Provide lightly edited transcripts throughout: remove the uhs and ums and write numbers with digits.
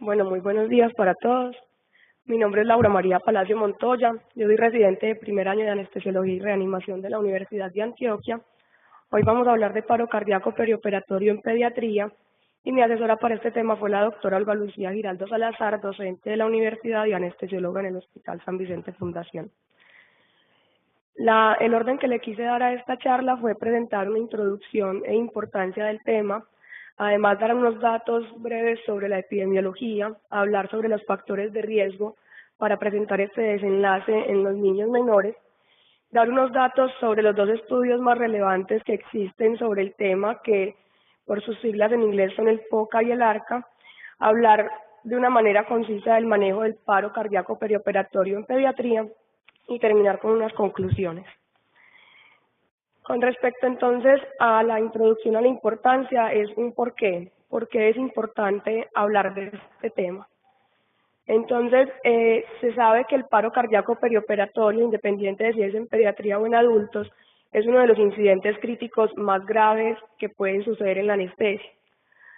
Bueno, muy buenos días para todos. Mi nombre es Laura María Palacio Montoya. Yo soy residente de primer año de Anestesiología y Reanimación de la Universidad de Antioquia. Hoy vamos a hablar de paro cardíaco perioperatorio en pediatría y mi asesora para este tema fue la doctora Olga Lucía Giraldo Salazar, docente de la universidad y anestesióloga en el Hospital San Vicente Fundación. El orden que le quise dar a esta charla fue presentar una introducción e importancia del tema, además dar unos datos breves sobre la epidemiología, hablar sobre los factores de riesgo para presentar este desenlace en los niños menores, dar unos datos sobre los dos estudios más relevantes que existen sobre el tema, que por sus siglas en inglés son el POCA y el ARCA, hablar de una manera concisa del manejo del paro cardíaco perioperatorio en pediatría y terminar con unas conclusiones. Con respecto entonces a la introducción a la importancia, es un por qué es importante hablar de este tema. Entonces, se sabe que el paro cardíaco perioperatorio, independiente de si es en pediatría o en adultos, es uno de los incidentes críticos más graves que pueden suceder en la anestesia.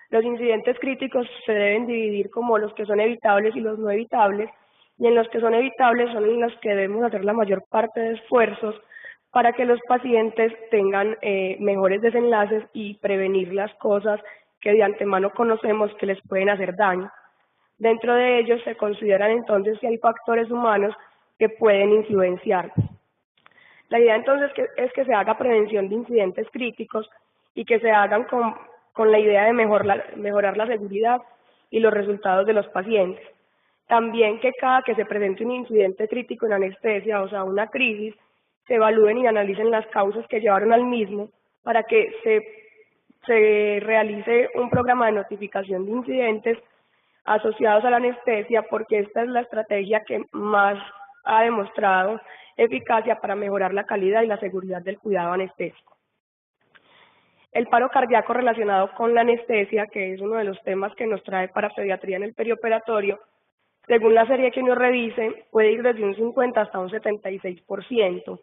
Los incidentes críticos se deben dividir como los que son evitables y los no evitables, y en los que son evitables son en los que debemos hacer la mayor parte de esfuerzos para que los pacientes tengan mejores desenlaces y prevenir las cosas que de antemano conocemos que les pueden hacer daño. Dentro de ellos se consideran entonces que hay factores humanos que pueden influenciar. La idea entonces es que se haga prevención de incidentes críticos y que se hagan con la idea de mejorar la seguridad y los resultados de los pacientes. También que cada que se presente un incidente crítico en anestesia, o sea, una crisis, se evalúen y analicen las causas que llevaron al mismo para que se realice un programa de notificación de incidentes asociados a la anestesia, porque esta es la estrategia que más ha demostrado eficacia para mejorar la calidad y la seguridad del cuidado anestésico. El paro cardíaco relacionado con la anestesia, que es uno de los temas que nos trae para pediatría en el perioperatorio, según la serie que nos revise, puede ir desde un 50 hasta un 76%.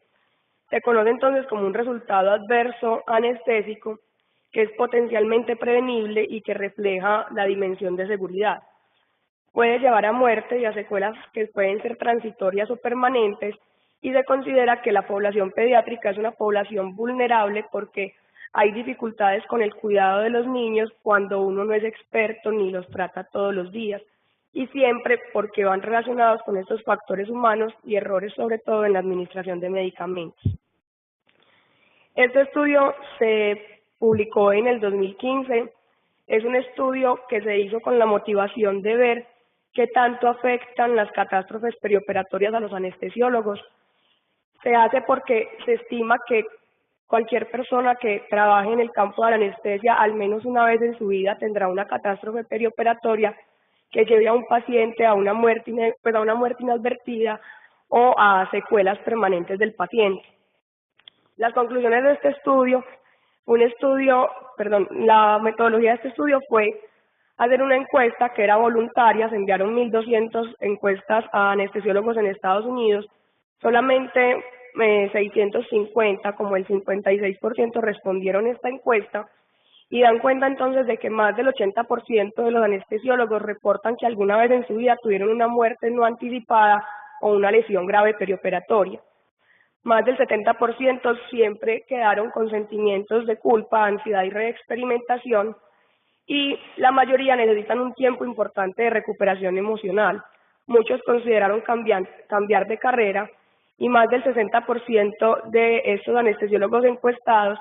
Se conoce entonces como un resultado adverso anestésico que es potencialmente prevenible y que refleja la dimensión de seguridad. Puede llevar a muerte y a secuelas que pueden ser transitorias o permanentes, y se considera que la población pediátrica es una población vulnerable porque hay dificultades con el cuidado de los niños cuando uno no es experto ni los trata todos los días, y siempre porque van relacionados con estos factores humanos y errores sobre todo en la administración de medicamentos. Este estudio se publicó en el 2015, es un estudio que se hizo con la motivación de ver qué tanto afectan las catástrofes perioperatorias a los anestesiólogos. Se hace porque se estima que cualquier persona que trabaje en el campo de la anestesia al menos una vez en su vida tendrá una catástrofe perioperatoria que lleve a un paciente a una muerte inadvertida o a secuelas permanentes del paciente. Las conclusiones de este estudio, la metodología de este estudio fue hacer una encuesta que era voluntaria. Se enviaron 1.200 encuestas a anestesiólogos en Estados Unidos, solamente 650, como el 56% respondieron esta encuesta, y dan cuenta entonces de que más del 80% de los anestesiólogos reportan que alguna vez en su vida tuvieron una muerte no anticipada o una lesión grave perioperatoria. Más del 70% siempre quedaron con sentimientos de culpa, ansiedad y reexperimentación, y la mayoría necesitan un tiempo importante de recuperación emocional. Muchos consideraron cambiar de carrera, y más del 60% de estos anestesiólogos encuestados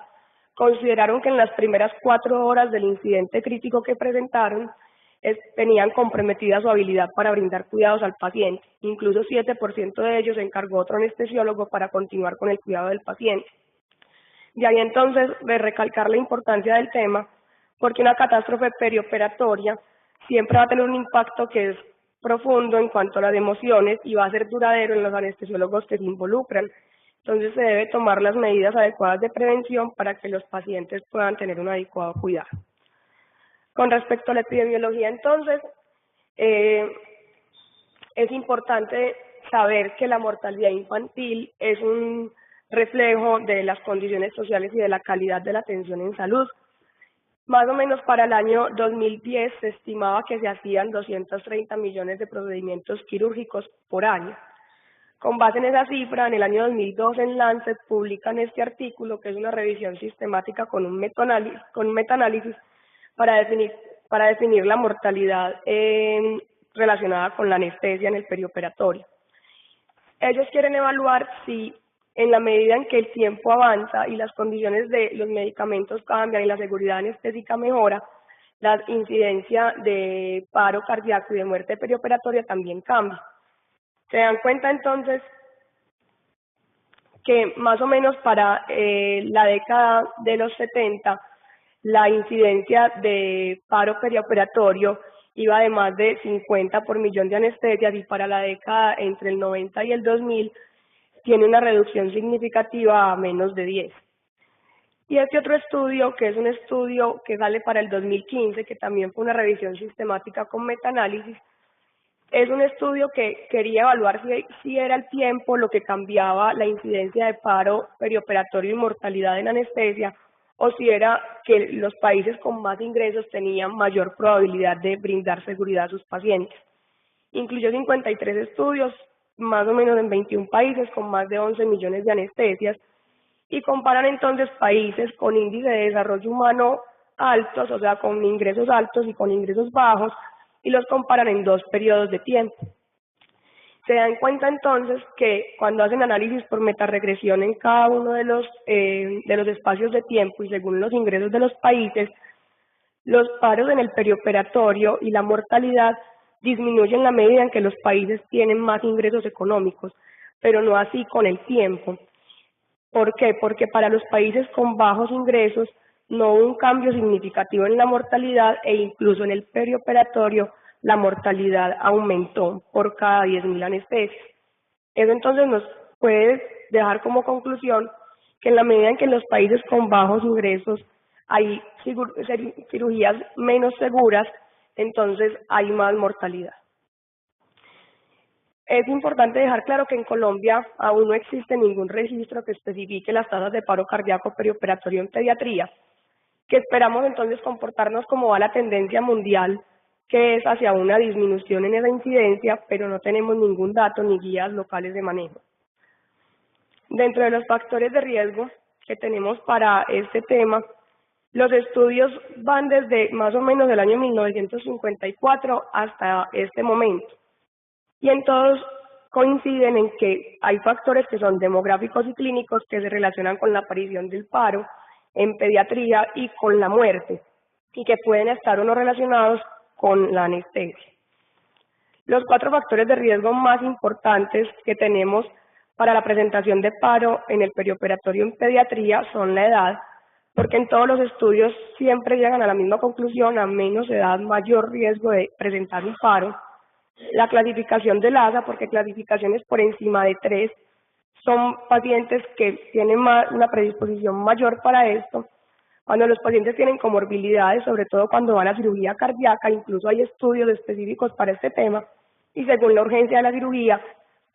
consideraron que en las primeras 4 horas del incidente crítico que presentaron tenían comprometida su habilidad para brindar cuidados al paciente. Incluso 7% de ellos encargó otro anestesiólogo para continuar con el cuidado del paciente. De ahí entonces de recalcar la importancia del tema, porque una catástrofe perioperatoria siempre va a tener un impacto que es profundo en cuanto a las emociones y va a ser duradero en los anestesiólogos que se involucran. Entonces se debe tomar las medidas adecuadas de prevención para que los pacientes puedan tener un adecuado cuidado. Con respecto a la epidemiología, entonces, es importante saber que la mortalidad infantil es un reflejo de las condiciones sociales y de la calidad de la atención en salud. Más o menos para el año 2010 se estimaba que se hacían 230 millones de procedimientos quirúrgicos por año. Con base en esa cifra, en el año 2002 en Lancet publican este artículo, que es una revisión sistemática con un metaanálisis para definir la mortalidad relacionada con la anestesia en el perioperatorio. Ellos quieren evaluar si, en la medida en que el tiempo avanza y las condiciones de los medicamentos cambian y la seguridad anestésica mejora, la incidencia de paro cardíaco y de muerte perioperatoria también cambia. Se dan cuenta entonces que más o menos para la década de los 70 la incidencia de paro perioperatorio iba de más de 50 por millón de anestesias, y para la década entre el 90 y el 2000 tiene una reducción significativa a menos de 10. Y este otro estudio, que es un estudio que sale para el 2015, que también fue una revisión sistemática con metaanálisis, es un estudio que quería evaluar si era el tiempo lo que cambiaba la incidencia de paro perioperatorio y mortalidad en anestesia, o si era que los países con más ingresos tenían mayor probabilidad de brindar seguridad a sus pacientes. Incluyó 53 estudios, más o menos en 21 países con más de 11 millones de anestesias, y comparan entonces países con índice de desarrollo humano altos, o sea, con ingresos altos y con ingresos bajos, y los comparan en 2 periodos de tiempo. Se dan cuenta entonces que cuando hacen análisis por metaregresión en cada uno de los espacios de tiempo y según los ingresos de los países, los paros en el perioperatorio y la mortalidad disminuyen en la medida en que los países tienen más ingresos económicos, pero no así con el tiempo. ¿Por qué? Porque para los países con bajos ingresos no hubo un cambio significativo en la mortalidad, e incluso en el perioperatorio la mortalidad aumentó por cada 10.000 anestesias. Eso entonces nos puede dejar como conclusión que en la medida en que en los países con bajos ingresos hay cirugías menos seguras, entonces hay más mortalidad. Es importante dejar claro que en Colombia aún no existe ningún registro que especifique las tasas de paro cardíaco perioperatorio en pediatría, que esperamos entonces comportarnos como va la tendencia mundial, que es hacia una disminución en esa incidencia, pero no tenemos ningún dato ni guías locales de manejo. Dentro de los factores de riesgo que tenemos para este tema, los estudios van desde más o menos el año 1954 hasta este momento, y en todos coinciden en que hay factores que son demográficos y clínicos que se relacionan con la aparición del paro en pediatría y con la muerte, y que pueden estar o no relacionados con la anestesia. Los 4 factores de riesgo más importantes que tenemos para la presentación de paro en el perioperatorio en pediatría son la edad, porque en todos los estudios siempre llegan a la misma conclusión: a menos edad, mayor riesgo de presentar un paro. La clasificación del ASA, porque clasificaciones por encima de 3 son pacientes que tienen una predisposición mayor para esto. Cuando los pacientes tienen comorbilidades, sobre todo cuando van a cirugía cardíaca, incluso hay estudios específicos para este tema, y según la urgencia de la cirugía,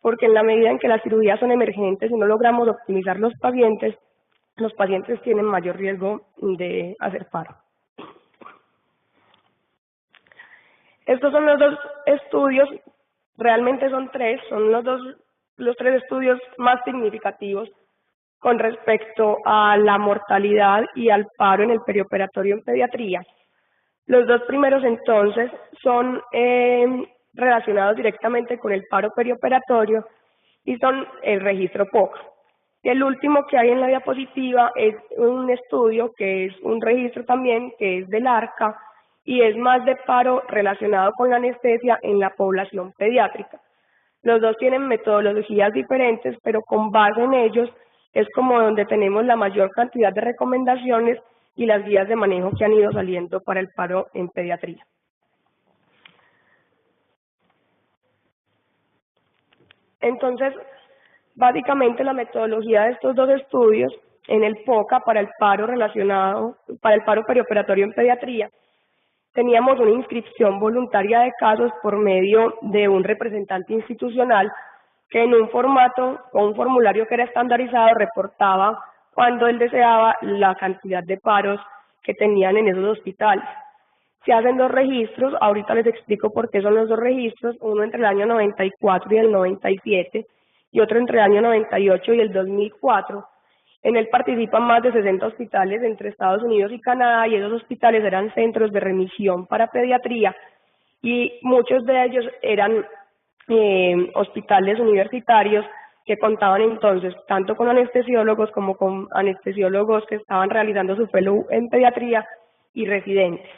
porque en la medida en que las cirugías son emergentes y no logramos optimizar los pacientes tienen mayor riesgo de hacer paro. Estos son los 2 estudios, realmente son 3, son los 3 estudios más significativos con respecto a la mortalidad y al paro en el perioperatorio en pediatría. Los 2 primeros entonces son relacionados directamente con el paro perioperatorio y son el registro POCA. El último que hay en la diapositiva es un estudio que es un registro también, que es del ARCA, y es más de paro relacionado con la anestesia en la población pediátrica. Los 2 tienen metodologías diferentes, pero con base en ellos es como donde tenemos la mayor cantidad de recomendaciones y las guías de manejo que han ido saliendo para el paro en pediatría. Entonces, básicamente la metodología de estos 2 estudios en el POCA para el paro perioperatorio en pediatría, teníamos una inscripción voluntaria de casos por medio de un representante institucional que en un formato o un formulario que era estandarizado reportaba cuando él deseaba la cantidad de paros que tenían en esos hospitales. Se hacen dos registros, ahorita les explico por qué son los dos registros, uno entre el año 94 y el 97 y otro entre el año 98 y el 2004. En él participan más de 60 hospitales entre Estados Unidos y Canadá, y esos hospitales eran centros de remisión para pediatría, y muchos de ellos eran hospitales universitarios que contaban entonces tanto con anestesiólogos como con anestesiólogos que estaban realizando su fellow en pediatría y residentes.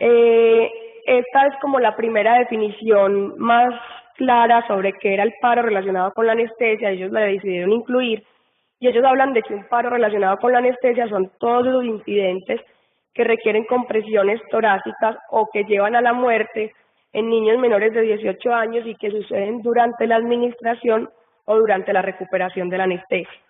Esta es como la primera definición más clara sobre qué era el paro relacionado con la anestesia. Ellos la decidieron incluir, y ellos hablan de que un paro relacionado con la anestesia son todos los incidentes que requieren compresiones torácicas o que llevan a la muerte en niños menores de 18 años y que suceden durante la administración o durante la recuperación de la anestesia.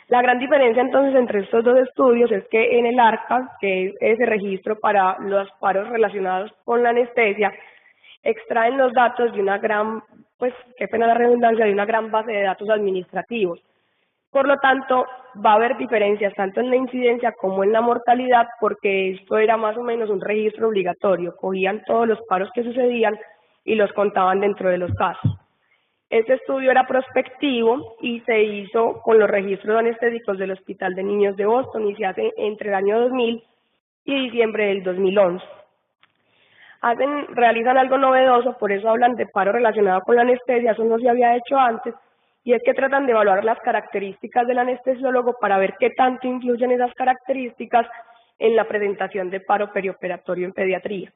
La gran diferencia entonces entre estos dos estudios es que en el ARCA, que es ese registro para los paros relacionados con la anestesia, extraen los datos de una gran, pues qué pena la redundancia, de una gran base de datos administrativos. Por lo tanto, va a haber diferencias tanto en la incidencia como en la mortalidad, porque esto era más o menos un registro obligatorio, cogían todos los paros que sucedían y los contaban dentro de los casos. Este estudio era prospectivo y se hizo con los registros anestésicos del Hospital de Niños de Boston y se hace entre el año 2000 y diciembre del 2011. Realizan algo novedoso, por eso hablan de paro relacionado con la anestesia, eso no se había hecho antes, y es que tratan de evaluar las características del anestesiólogo para ver qué tanto influyen esas características en la presentación de paro perioperatorio en pediatría.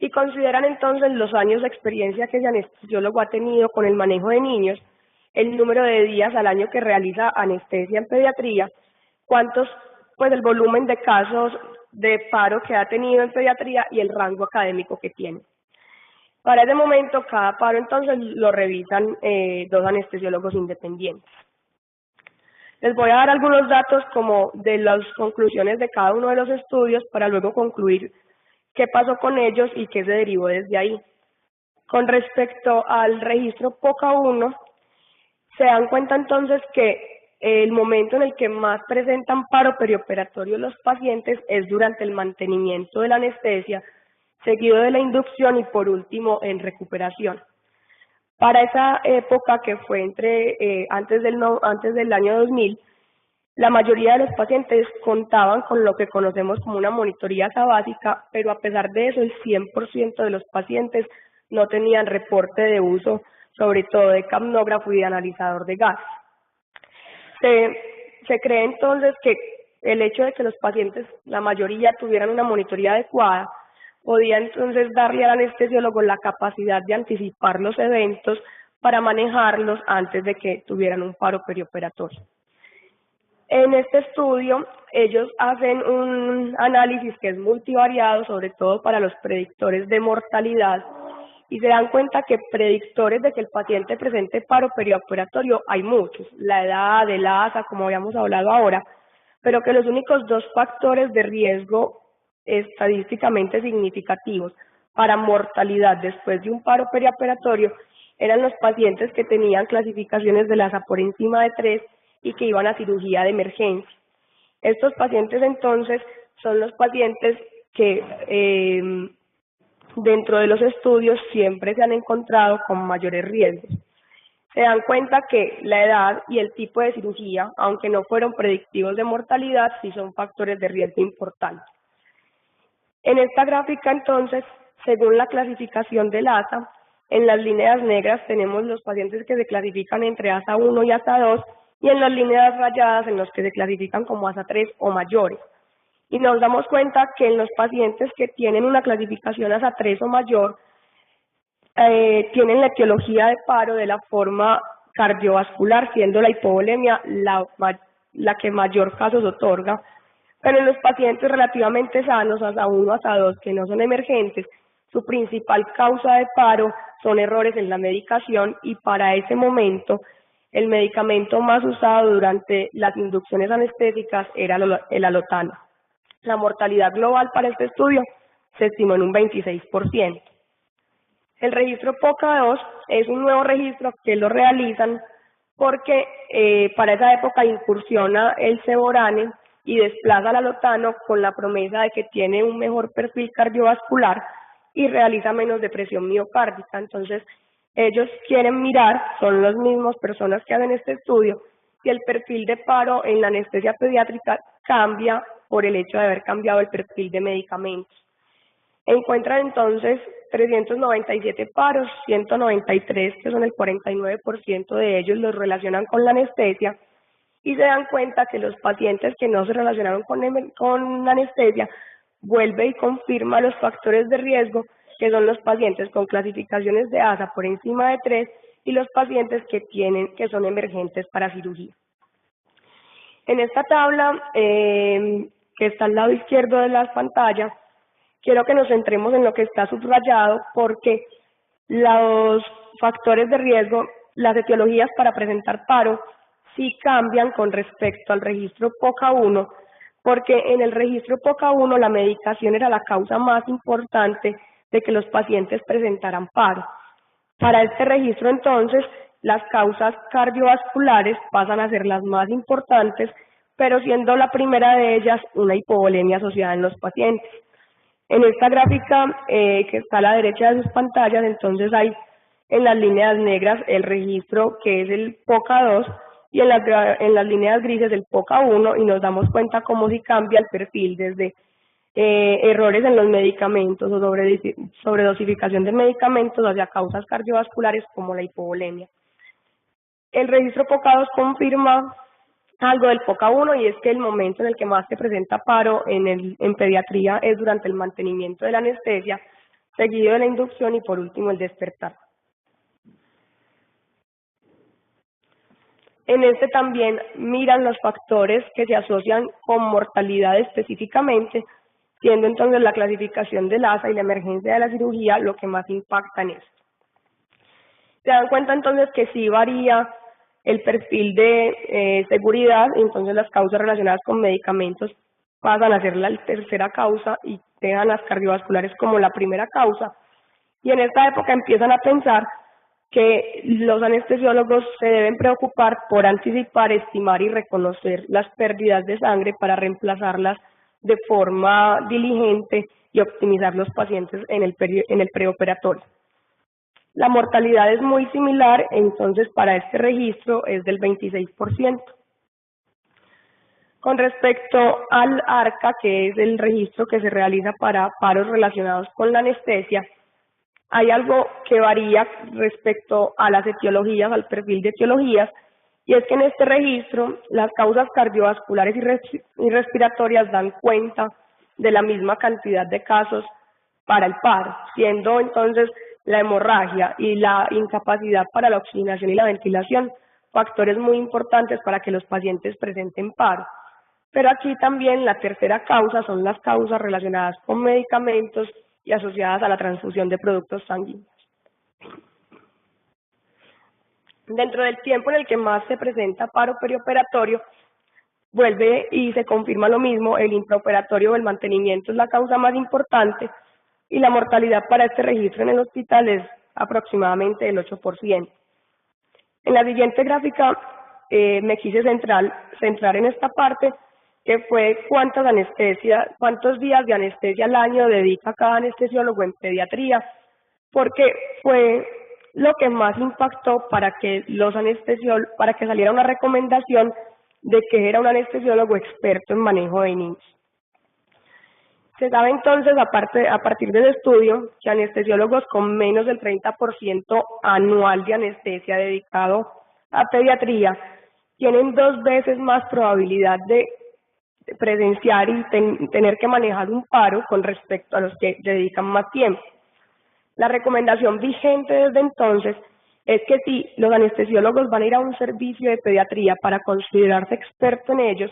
Y consideran entonces los años de experiencia que ese anestesiólogo ha tenido con el manejo de niños, el número de días al año que realiza anestesia en pediatría, pues el volumen de casos de paro que ha tenido en pediatría y el rango académico que tiene. Para ese momento, cada paro entonces lo revisan dos anestesiólogos independientes. Les voy a dar algunos datos como de las conclusiones de cada uno de los estudios para luego concluir qué pasó con ellos y qué se derivó desde ahí. Con respecto al registro POCA1, se dan cuenta entonces que el momento en el que más presentan paro perioperatorio los pacientes es durante el mantenimiento de la anestesia, seguido de la inducción y por último en recuperación. Para esa época, que fue antes del año 2000, la mayoría de los pacientes contaban con lo que conocemos como una monitoría asa básica, pero a pesar de eso, el 100% de los pacientes no tenían reporte de uso, sobre todo de capnógrafo y de analizador de gas. Se cree entonces que el hecho de que los pacientes, la mayoría, tuvieran una monitoría adecuada, podía entonces darle al anestesiólogo la capacidad de anticipar los eventos para manejarlos antes de que tuvieran un paro perioperatorio. En este estudio, ellos hacen un análisis que es multivariado, sobre todo para los predictores de mortalidad, y se dan cuenta que predictores de que el paciente presente paro perioperatorio hay muchos, la edad, el ASA, como habíamos hablado ahora, pero que los únicos dos factores de riesgo estadísticamente significativos para mortalidad después de un paro perioperatorio eran los pacientes que tenían clasificaciones del ASA por encima de 3 y que iban a cirugía de emergencia. Estos pacientes entonces son los pacientes que dentro de los estudios siempre se han encontrado con mayores riesgos. Se dan cuenta que la edad y el tipo de cirugía, aunque no fueron predictivos de mortalidad, sí son factores de riesgo importantes. En esta gráfica entonces, según la clasificación del ASA, en las líneas negras tenemos los pacientes que se clasifican entre ASA 1 y ASA 2, y en las líneas rayadas en los que se clasifican como ASA 3 o mayores. Y nos damos cuenta que en los pacientes que tienen una clasificación ASA 3 o mayor, tienen la etiología de paro de la forma cardiovascular, siendo la hipovolemia la que mayor casos otorga. Pero en los pacientes relativamente sanos, ASA 1, ASA 2, que no son emergentes, su principal causa de paro son errores en la medicación, y para ese momento el medicamento más usado durante las inducciones anestésicas era el alotano. La mortalidad global para este estudio se estimó en un 26%. El registro POCA2 es un nuevo registro que lo realizan porque para esa época incursiona el Ceborane y desplaza al alotano con la promesa de que tiene un mejor perfil cardiovascular y realiza menos depresión miocárdica. Entonces, ellos quieren mirar, son las mismas personas que hacen este estudio, si el perfil de paro en la anestesia pediátrica cambia por el hecho de haber cambiado el perfil de medicamentos. Encuentran entonces 397 paros, 193, que son el 49% de ellos, los relacionan con la anestesia, y se dan cuenta que los pacientes que no se relacionaron con anestesia vuelve y confirma los factores de riesgo, que son los pacientes con clasificaciones de ASA por encima de 3 y los pacientes que son emergentes para cirugía. En esta tabla, que está al lado izquierdo de la pantalla, quiero que nos centremos en lo que está subrayado, porque los factores de riesgo, las etiologías para presentar paro, sí cambian con respecto al registro POCA1, porque en el registro POCA1 la medicación era la causa más importante de que los pacientes presentaran paro. Para este registro, entonces, las causas cardiovasculares pasan a ser las más importantes, pero siendo la primera de ellas una hipovolemia asociada en los pacientes. En esta gráfica que está a la derecha de sus pantallas, entonces hay en las líneas negras el registro que es el POCA2 y en las líneas grises el POCA1, y nos damos cuenta cómo si cambia el perfil desde errores en los medicamentos o sobredosificación de medicamentos hacia causas cardiovasculares como la hipovolemia. El registro POCA2 confirma algo del POCA1, y es que el momento en el que más se presenta paro en pediatría es durante el mantenimiento de la anestesia, seguido de la inducción y por último el despertar. En este también miran los factores que se asocian con mortalidad específicamente, siendo entonces la clasificación del ASA y la emergencia de la cirugía lo que más impacta en esto. Se dan cuenta entonces que sí varía el perfil de seguridad, entonces las causas relacionadas con medicamentos pasan a ser la tercera causa y dejan las cardiovasculares como la primera causa. Y en esta época empiezan a pensar que los anestesiólogos se deben preocupar por anticipar, estimar y reconocer las pérdidas de sangre para reemplazarlas de forma diligente y optimizar los pacientes en el preoperatorio. La mortalidad es muy similar, entonces para este registro es del 26%. Con respecto al ARCA, que es el registro que se realiza para paros relacionados con la anestesia, hay algo que varía respecto a las etiologías, al perfil de etiologías, y es que en este registro las causas cardiovasculares y respiratorias dan cuenta de la misma cantidad de casos para el paro, siendo entonces la hemorragia y la incapacidad para la oxigenación y la ventilación factores muy importantes para que los pacientes presenten paro. Pero aquí también la tercera causa son las causas relacionadas con medicamentos y asociadas a la transfusión de productos sanguíneos. Dentro del tiempo en el que más se presenta paro perioperatorio, vuelve y se confirma lo mismo, el intraoperatorio o el mantenimiento es la causa más importante, y la mortalidad para este registro en el hospital es aproximadamente del 8%. En la siguiente gráfica me quise centrar en esta parte, que fue cuántos días de anestesia al año dedica cada anestesiólogo en pediatría, porque fue lo que más impactó para que saliera una recomendación de que era un anestesiólogo experto en manejo de niños. Se sabe entonces, a partir del estudio, que anestesiólogos con menos del 30% anual de anestesia dedicado a pediatría tienen 2 veces más probabilidad de presenciar y tener que manejar un paro con respecto a los que dedican más tiempo. La recomendación vigente desde entonces es que si los anestesiólogos van a ir a un servicio de pediatría para considerarse experto en ellos,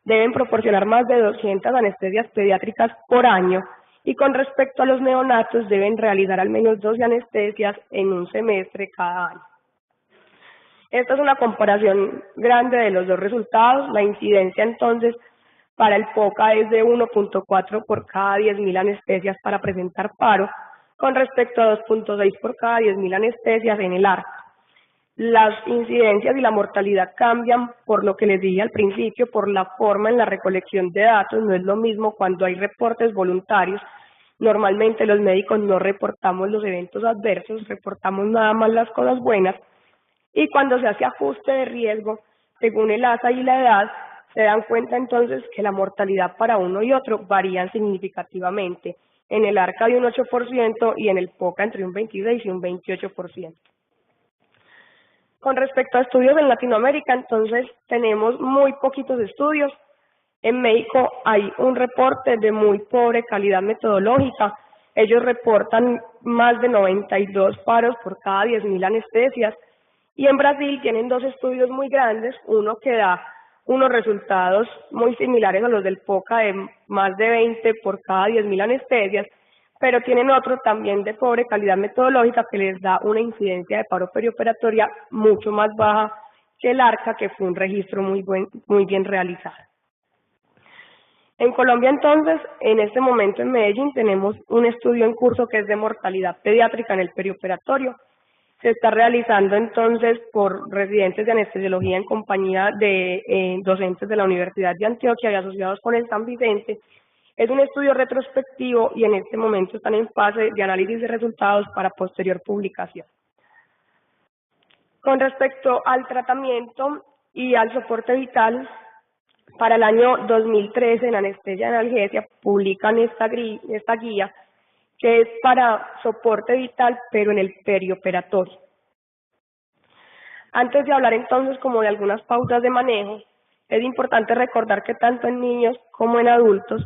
deben proporcionar más de 200 anestesias pediátricas por año, y con respecto a los neonatos deben realizar al menos 12 anestesias en un semestre cada año. Esta es una comparación grande de los dos resultados. La incidencia entonces para el POCA es de 1.4 por cada 10.000 anestesias para presentar paro, con respecto a 2.6 por cada 10.000 anestesias en el ARCA. Las incidencias y la mortalidad cambian por lo que les dije al principio, por la forma en la recolección de datos. No es lo mismo cuando hay reportes voluntarios. Normalmente los médicos no reportamos los eventos adversos, reportamos nada más las cosas buenas. Y cuando se hace ajuste de riesgo, según el ASA y la edad, se dan cuenta entonces que la mortalidad para uno y otro varían significativamente. En el ARCA de un 8% y en el POCA entre un 26 y un 28%. Con respecto a estudios en Latinoamérica, entonces tenemos muy poquitos estudios. En México hay un reporte de muy pobre calidad metodológica. Ellos reportan más de 92 paros por cada 10.000 anestesias. Y en Brasil tienen dos estudios muy grandes, uno que da unos resultados muy similares a los del POCA de más de 20 por cada 10.000 anestesias, pero tienen otro también de pobre calidad metodológica que les da una incidencia de paro perioperatoria mucho más baja que el ARCA, que fue un registro muy bien realizado. En Colombia, entonces, en este momento en Medellín tenemos un estudio en curso que es de mortalidad pediátrica en el perioperatorio. Se está realizando entonces por residentes de anestesiología en compañía de docentes de la Universidad de Antioquia y asociados con el San Vicente. Es un estudio retrospectivo y en este momento están en fase de análisis de resultados para posterior publicación. Con respecto al tratamiento y al soporte vital, para el año 2013 en Anestesia y Analgesia publican esta guía que es para soporte vital pero en el perioperatorio. Antes de hablar entonces como de algunas pautas de manejo, es importante recordar que tanto en niños como en adultos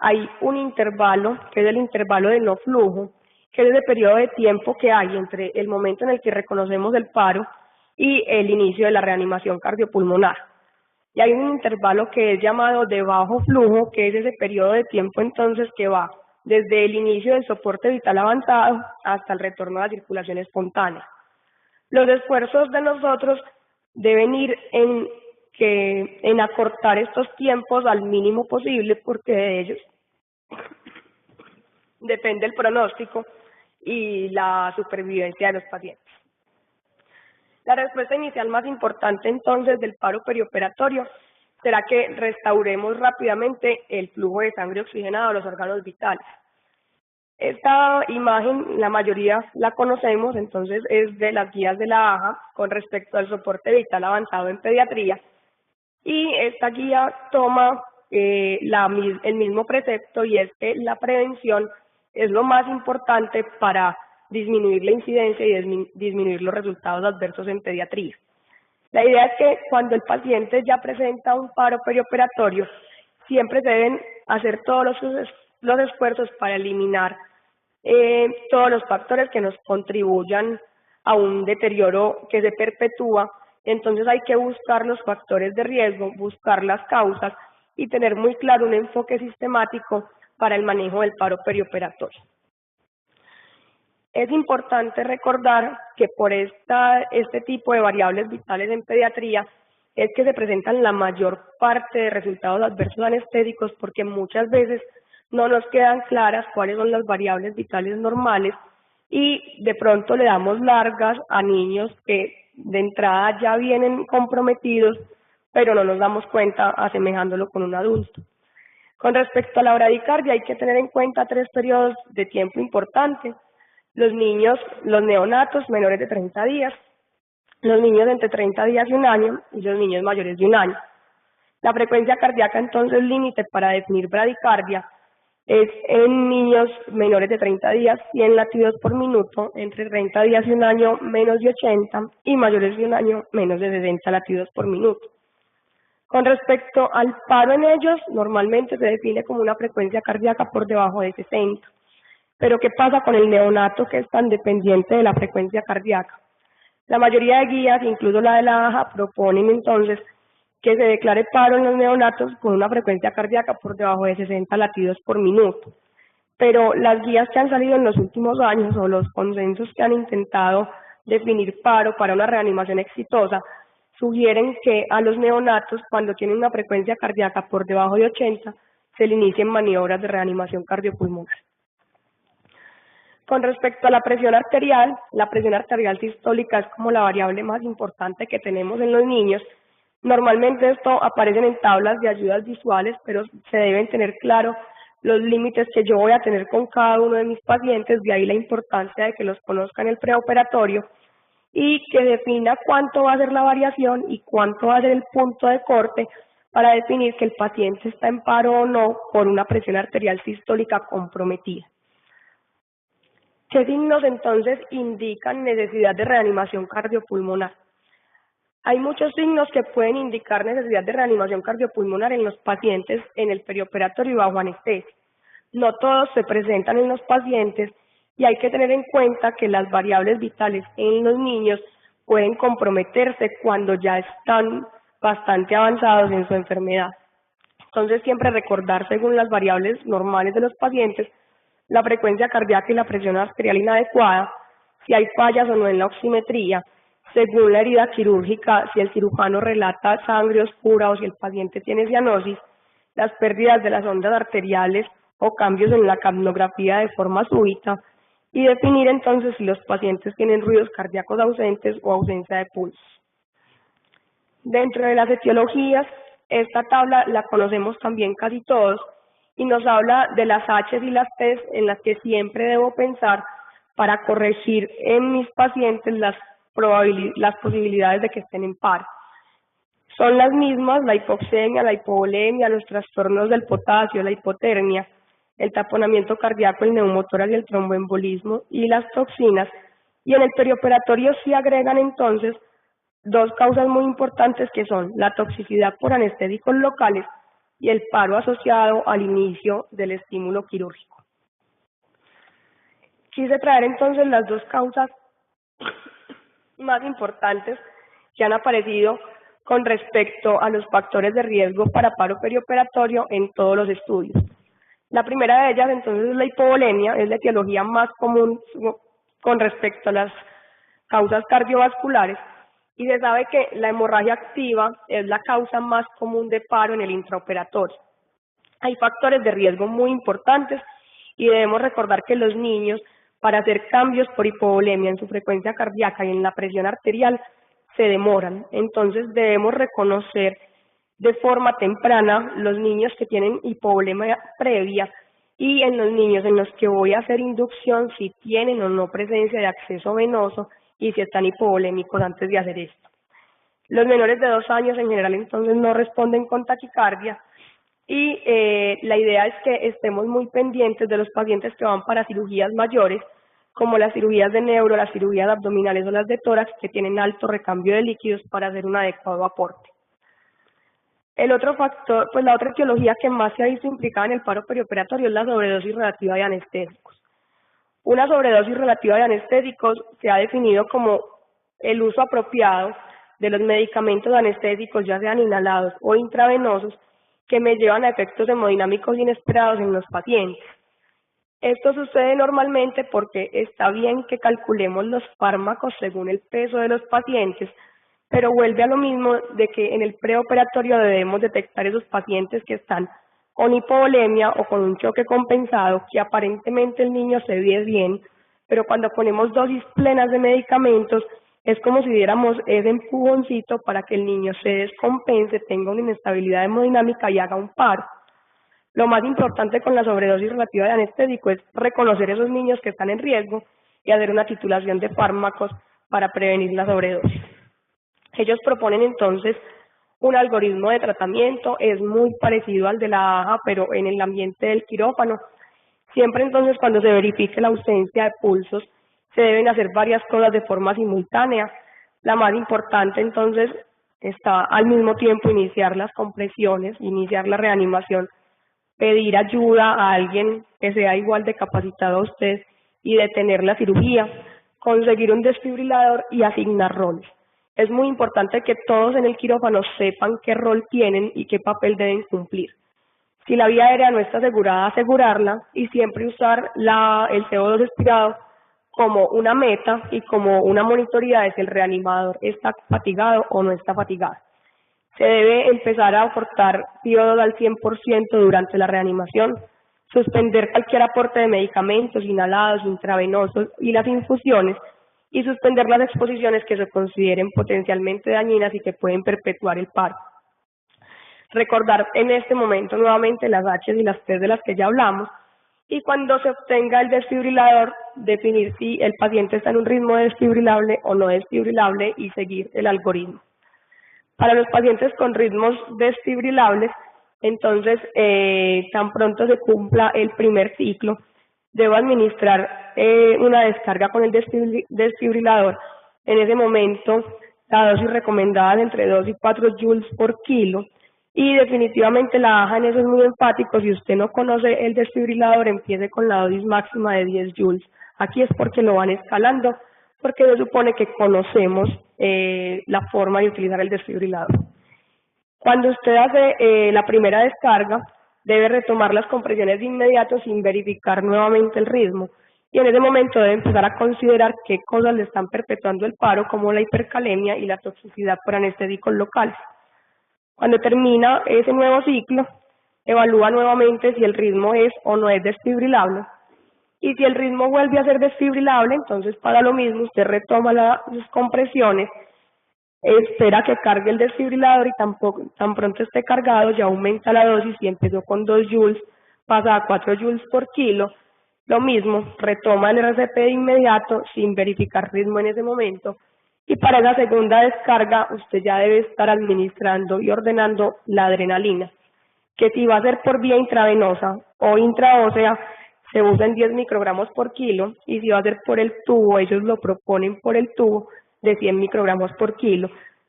hay un intervalo, que es el intervalo de no flujo, que es el periodo de tiempo que hay entre el momento en el que reconocemos el paro y el inicio de la reanimación cardiopulmonar. Y hay un intervalo que es llamado de bajo flujo, que es ese periodo de tiempo entonces que va desde el inicio del soporte vital avanzado hasta el retorno a la circulación espontánea. Los esfuerzos de nosotros deben ir en acortar estos tiempos al mínimo posible porque de ellos depende el pronóstico y la supervivencia de los pacientes. La respuesta inicial más importante entonces del paro perioperatorio será que restauremos rápidamente el flujo de sangre oxigenado a los órganos vitales. Esta imagen la mayoría la conocemos, entonces es de las guías de la AJA con respecto al soporte vital avanzado en pediatría y esta guía toma el mismo precepto y es que la prevención es lo más importante para disminuir la incidencia y disminuir los resultados adversos en pediatría. La idea es que cuando el paciente ya presenta un paro perioperatorio, siempre se deben hacer todos los esfuerzos para eliminar todos los factores que nos contribuyan a un deterioro que se perpetúa. Entonces hay que buscar los factores de riesgo, buscar las causas y tener muy claro un enfoque sistemático para el manejo del paro perioperatorio. Es importante recordar que por este tipo de variables vitales en pediatría es que se presentan la mayor parte de resultados adversos anestésicos porque muchas veces no nos quedan claras cuáles son las variables vitales normales y de pronto le damos largas a niños que de entrada ya vienen comprometidos, pero no nos damos cuenta asemejándolo con un adulto. Con respecto a la bradicardia hay que tener en cuenta 3 periodos de tiempo importantes. Los neonatos menores de 30 días, los niños de entre 30 días y 1 año y los niños mayores de 1 año. La frecuencia cardíaca entonces límite para definir bradicardia es en niños menores de 30 días 100 latidos por minuto, entre 30 días y 1 año menos de 80 y mayores de 1 año menos de 60 latidos por minuto. Con respecto al paro en ellos, normalmente se define como una frecuencia cardíaca por debajo de 60. Pero ¿qué pasa con el neonato que es tan dependiente de la frecuencia cardíaca? La mayoría de guías, incluso la de la AJA, proponen entonces que se declare paro en los neonatos con una frecuencia cardíaca por debajo de 60 latidos por minuto. Pero las guías que han salido en los últimos años o los consensos que han intentado definir paro para una reanimación exitosa sugieren que a los neonatos, cuando tienen una frecuencia cardíaca por debajo de 80, se le inicien maniobras de reanimación cardiopulmonar. Con respecto a la presión arterial sistólica es como la variable más importante que tenemos en los niños. Normalmente esto aparece en tablas de ayudas visuales, pero se deben tener claro los límites que yo voy a tener con cada uno de mis pacientes, de ahí la importancia de que los conozca en el preoperatorio y que defina cuánto va a ser la variación y cuánto va a ser el punto de corte para definir que el paciente está en paro o no por una presión arterial sistólica comprometida. ¿Qué signos entonces indican necesidad de reanimación cardiopulmonar? Hay muchos signos que pueden indicar necesidad de reanimación cardiopulmonar en los pacientes en el perioperatorio bajo anestesia. No todos se presentan en los pacientes y hay que tener en cuenta que las variables vitales en los niños pueden comprometerse cuando ya están bastante avanzados en su enfermedad. Entonces siempre recordar según las variables normales de los pacientes la frecuencia cardíaca y la presión arterial inadecuada, si hay fallas o no en la oximetría, según la herida quirúrgica, si el cirujano relata sangre oscura o si el paciente tiene cianosis, las pérdidas de las ondas arteriales o cambios en la capnografía de forma súbita, y definir entonces si los pacientes tienen ruidos cardíacos ausentes o ausencia de pulso. Dentro de las etiologías, esta tabla la conocemos también casi todos y nos habla de las H y las T en las que siempre debo pensar para corregir en mis pacientes las posibilidades de que estén en paro. Son las mismas: la hipoxemia, la hipovolemia, los trastornos del potasio, la hipotermia, el taponamiento cardíaco, el neumotórax y el tromboembolismo y las toxinas. Y en el perioperatorio sí agregan entonces dos causas muy importantes que son la toxicidad por anestésicos locales y el paro asociado al inicio del estímulo quirúrgico. Quise traer entonces las dos causas más importantes que han aparecido con respecto a los factores de riesgo para paro perioperatorio en todos los estudios. La primera de ellas entonces es la hipovolemia, es la etiología más común con respecto a las causas cardiovasculares, y se sabe que la hemorragia activa es la causa más común de paro en el intraoperatorio. Hay factores de riesgo muy importantes y debemos recordar que los niños, para hacer cambios por hipovolemia en su frecuencia cardíaca y en la presión arterial, se demoran. Entonces debemos reconocer de forma temprana los niños que tienen hipovolemia previa y en los niños en los que voy a hacer inducción si tienen o no presencia de acceso venoso y si están hipovolémicos antes de hacer esto. Los menores de 2 años en general entonces no responden con taquicardia y la idea es que estemos muy pendientes de los pacientes que van para cirugías mayores, como las cirugías de neuro, las cirugías abdominales o las de tórax, que tienen alto recambio de líquidos para hacer un adecuado aporte. El otro factor, pues la otra etiología que más se ha visto implicada en el paro perioperatorio es la sobredosis relativa de anestésicos. Una sobredosis relativa de anestésicos se ha definido como el uso apropiado de los medicamentos anestésicos, ya sean inhalados o intravenosos, que me llevan a efectos hemodinámicos inesperados en los pacientes. Esto sucede normalmente porque está bien que calculemos los fármacos según el peso de los pacientes, pero vuelve a lo mismo de que en el preoperatorio debemos detectar esos pacientes que están con hipovolemia o con un choque compensado, que aparentemente el niño se ve bien, pero cuando ponemos dosis plenas de medicamentos es como si diéramos ese empujoncito para que el niño se descompense, tenga una inestabilidad hemodinámica y haga un paro. Lo más importante con la sobredosis relativa de anestésico es reconocer esos niños que están en riesgo y hacer una titulación de fármacos para prevenir la sobredosis. Ellos proponen entonces un algoritmo de tratamiento, es muy parecido al de la AJA, pero en el ambiente del quirófano. Siempre entonces cuando se verifique la ausencia de pulsos, se deben hacer varias cosas de forma simultánea. La más importante entonces está al mismo tiempo iniciar las compresiones, iniciar la reanimación, pedir ayuda a alguien que sea igual de capacitado a usted y detener la cirugía, conseguir un desfibrilador y asignar roles. Es muy importante que todos en el quirófano sepan qué rol tienen y qué papel deben cumplir. Si la vía aérea no está asegurada, asegurarla y siempre usar el CO2 expirado como una meta y como una monitoría de si el reanimador está fatigado o no está fatigado. Se debe empezar a aportar CO2 al 100% durante la reanimación. suspender cualquier aporte de medicamentos inhalados, intravenosos y las infusiones, y suspender las exposiciones que se consideren potencialmente dañinas y que pueden perpetuar el paro. Recordar en este momento nuevamente las H y las T de las que ya hablamos, y cuando se obtenga el desfibrilador, definir si el paciente está en un ritmo desfibrilable o no desfibrilable y seguir el algoritmo. Para los pacientes con ritmos desfibrilables, entonces, tan pronto se cumpla el primer ciclo, debo administrar una descarga con el desfibrilador. En ese momento, la dosis recomendada es entre 2 y 4 joules por kilo, y definitivamente la baja en eso es muy enfático. Si usted no conoce el desfibrilador, empiece con la dosis máxima de 10 joules. Aquí es porque lo van escalando, porque se supone que conocemos la forma de utilizar el desfibrilador. Cuando usted hace la primera descarga, debe retomar las compresiones de inmediato sin verificar nuevamente el ritmo. Y en ese momento debe empezar a considerar qué cosas le están perpetuando el paro, como la hipercalemia y la toxicidad por anestésicos locales. Cuando termina ese nuevo ciclo, evalúa nuevamente si el ritmo es o no es desfibrilable. Y si el ritmo vuelve a ser desfibrilable, entonces para lo mismo usted retoma las compresiones, espera que cargue el desfibrilador y tan pronto esté cargado ya aumenta la dosis. Si empezó con 2 joules, pasa a 4 joules por kilo. Lo mismo, retoma el RCP de inmediato sin verificar ritmo en ese momento. Y para la segunda descarga usted ya debe estar administrando y ordenando la adrenalina, que si va a ser por vía intravenosa o intraósea, se usan 10 microgramos por kilo, y si va a ser por el tubo, ellos lo proponen por el tubo de 100 microgramos por kilo,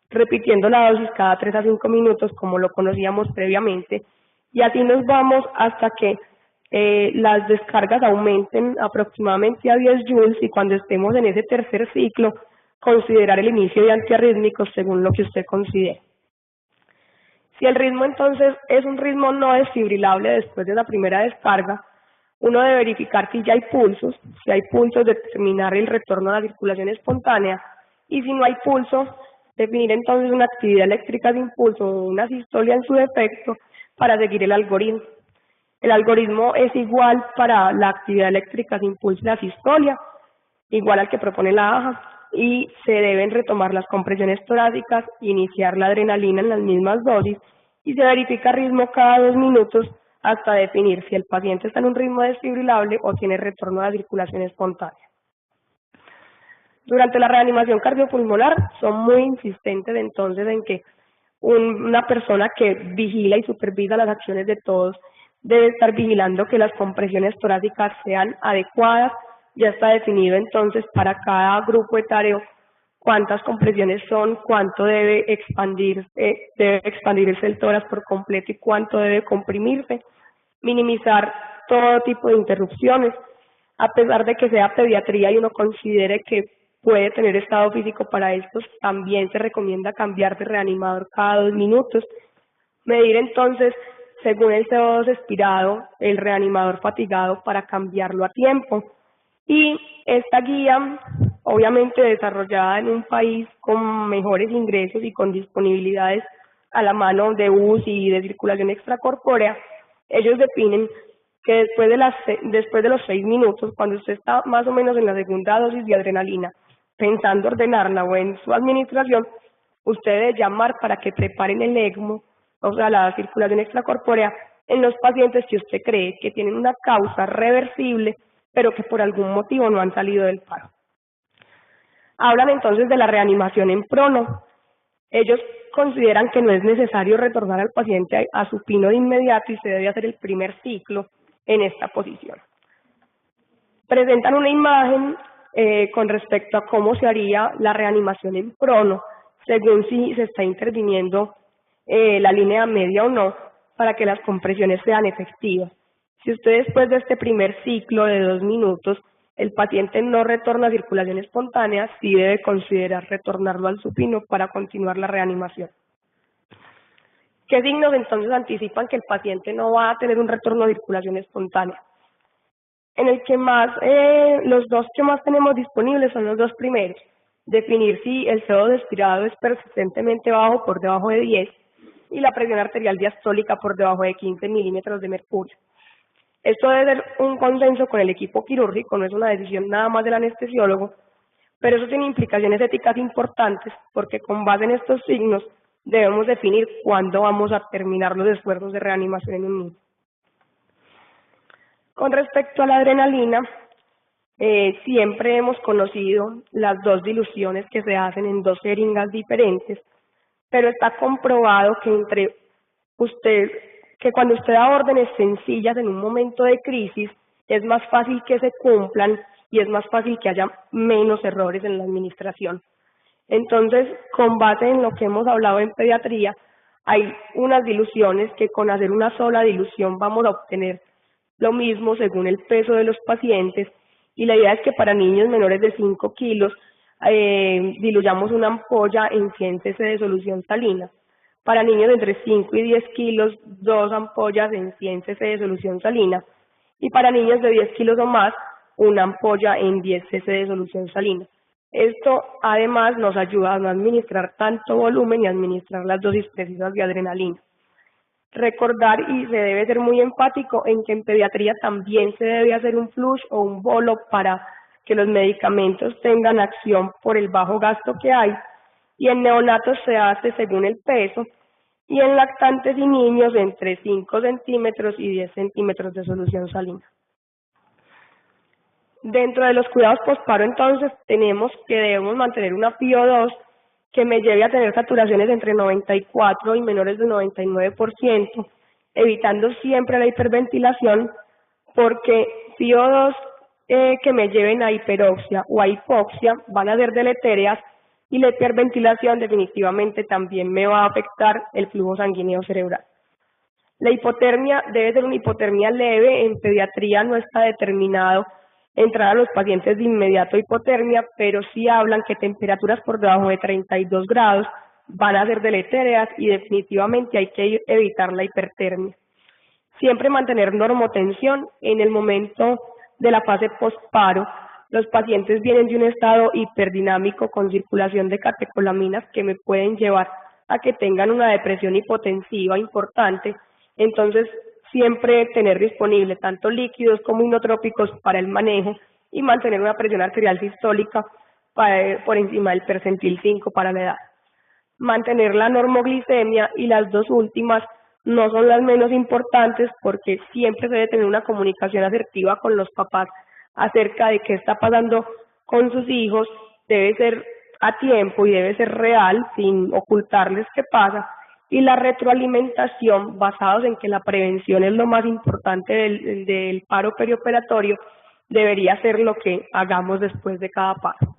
repitiendo la dosis cada 3 a 5 minutos como lo conocíamos previamente, y así nos vamos hasta que las descargas aumenten aproximadamente a 10 joules, y cuando estemos en ese tercer ciclo, considerar el inicio de antiarrítmicos según lo que usted considere. Si el ritmo entonces es un ritmo no desfibrilable después de la primera descarga, uno debe verificar si ya hay pulsos. Si hay pulsos, determinar el retorno a la circulación espontánea, y si no hay pulso, definir entonces una actividad eléctrica de impulso o una sistolia en su defecto para seguir el algoritmo. El algoritmo es igual para la actividad eléctrica de impulso y la sistolia, igual al que propone la AJA, y se deben retomar las compresiones torácicas, iniciar la adrenalina en las mismas dosis, y se verifica ritmo cada 2 minutos hasta definir si el paciente está en un ritmo desfibrilable o tiene retorno a la circulación espontánea. Durante la reanimación cardiopulmonar son muy insistentes entonces en que una persona que vigila y supervisa las acciones de todos debe estar vigilando que las compresiones torácicas sean adecuadas. Ya está definido entonces para cada grupo etario cuántas compresiones son, cuánto debe expandirse el tórax por completo y cuánto debe comprimirse, minimizar todo tipo de interrupciones. A pesar de que sea pediatría y uno considere que puede tener estado físico para estos, también se recomienda cambiar de reanimador cada 2 minutos, medir entonces según el CO2 expirado el reanimador fatigado para cambiarlo a tiempo. Y esta guía, obviamente desarrollada en un país con mejores ingresos y con disponibilidades a la mano de UCI y de circulación extracorpórea, ellos definen que después de los 6 minutos, cuando usted está más o menos en la segunda dosis de adrenalina, pensando ordenarla o en su administración, usted debe llamar para que preparen el ECMO, o sea, la circulación extracorpórea, en los pacientes que usted cree que tienen una causa reversible, pero que por algún motivo no han salido del paro. Hablan entonces de la reanimación en prono. Ellos consideran que no es necesario retornar al paciente a supino de inmediato y se debe hacer el primer ciclo en esta posición. Presentan una imagen con respecto a cómo se haría la reanimación en prono, según si se está interviniendo la línea media o no, para que las compresiones sean efectivas. Si usted después de este primer ciclo de 2 minutos, el paciente no retorna a circulación espontánea, sí debe considerar retornarlo al supino para continuar la reanimación. ¿Qué signos entonces anticipan que el paciente no va a tener un retorno a circulación espontánea? En el que los dos que más tenemos disponibles son los dos primeros. Definir si el CO2 expirado es persistentemente bajo, por debajo de 10, y la presión arterial diastólica por debajo de 15 milímetros de mercurio. Esto debe ser un consenso con el equipo quirúrgico, no es una decisión nada más del anestesiólogo, pero eso tiene implicaciones éticas importantes porque con base en estos signos debemos definir cuándo vamos a terminar los esfuerzos de reanimación en un niño. Con respecto a la adrenalina, siempre hemos conocido las dos diluciones que se hacen en dos jeringas diferentes, pero está comprobado que cuando usted da órdenes sencillas en un momento de crisis, es más fácil que se cumplan y es más fácil que haya menos errores en la administración. Entonces, con base en lo que hemos hablado en pediatría, hay unas diluciones que con hacer una sola dilución vamos a obtener lo mismo según el peso de los pacientes, y la idea es que para niños menores de 5 kilos diluyamos una ampolla en 100 cc de solución salina. Para niños de entre 5 y 10 kilos, 2 ampollas en 100 cc de solución salina. Y para niños de 10 kilos o más, una ampolla en 10 cc de solución salina. Esto además nos ayuda a no administrar tanto volumen y administrar las dosis precisas de adrenalina. Recordar, y se debe ser muy enfático, en que en pediatría también se debe hacer un flush o un bolo para que los medicamentos tengan acción por el bajo gasto que hay, y en neonatos se hace según el peso, y en lactantes y niños entre 5 centímetros y 10 centímetros de solución salina. Dentro de los cuidados postparo, entonces, tenemos que debemos mantener una PO2 que me lleve a tener saturaciones entre 94 y menores de 99%, evitando siempre la hiperventilación, porque PO2 que me lleven a hiperoxia o a hipoxia van a ser deletéreas, y la hiperventilación definitivamente también me va a afectar el flujo sanguíneo cerebral. La hipotermia debe ser una hipotermia leve. En pediatría no está determinado entrar a los pacientes de inmediato a hipotermia, pero sí hablan que temperaturas por debajo de 32 grados van a ser deletéreas y definitivamente hay que evitar la hipertermia. Siempre mantener normotensión. En el momento de la fase postparo, los pacientes vienen de un estado hiperdinámico con circulación de catecolaminas que me pueden llevar a que tengan una depresión hipotensiva importante. Entonces, siempre tener disponible tanto líquidos como inotrópicos para el manejo y mantener una presión arterial sistólica por encima del percentil 5 para la edad. Mantener la normoglicemia, y las dos últimas no son las menos importantes porque siempre se debe tener una comunicación asertiva con los papás acerca de qué está pasando con sus hijos. Debe ser a tiempo y debe ser real, sin ocultarles qué pasa, y la retroalimentación basados en que la prevención es lo más importante del paro perioperatorio debería ser lo que hagamos después de cada paro.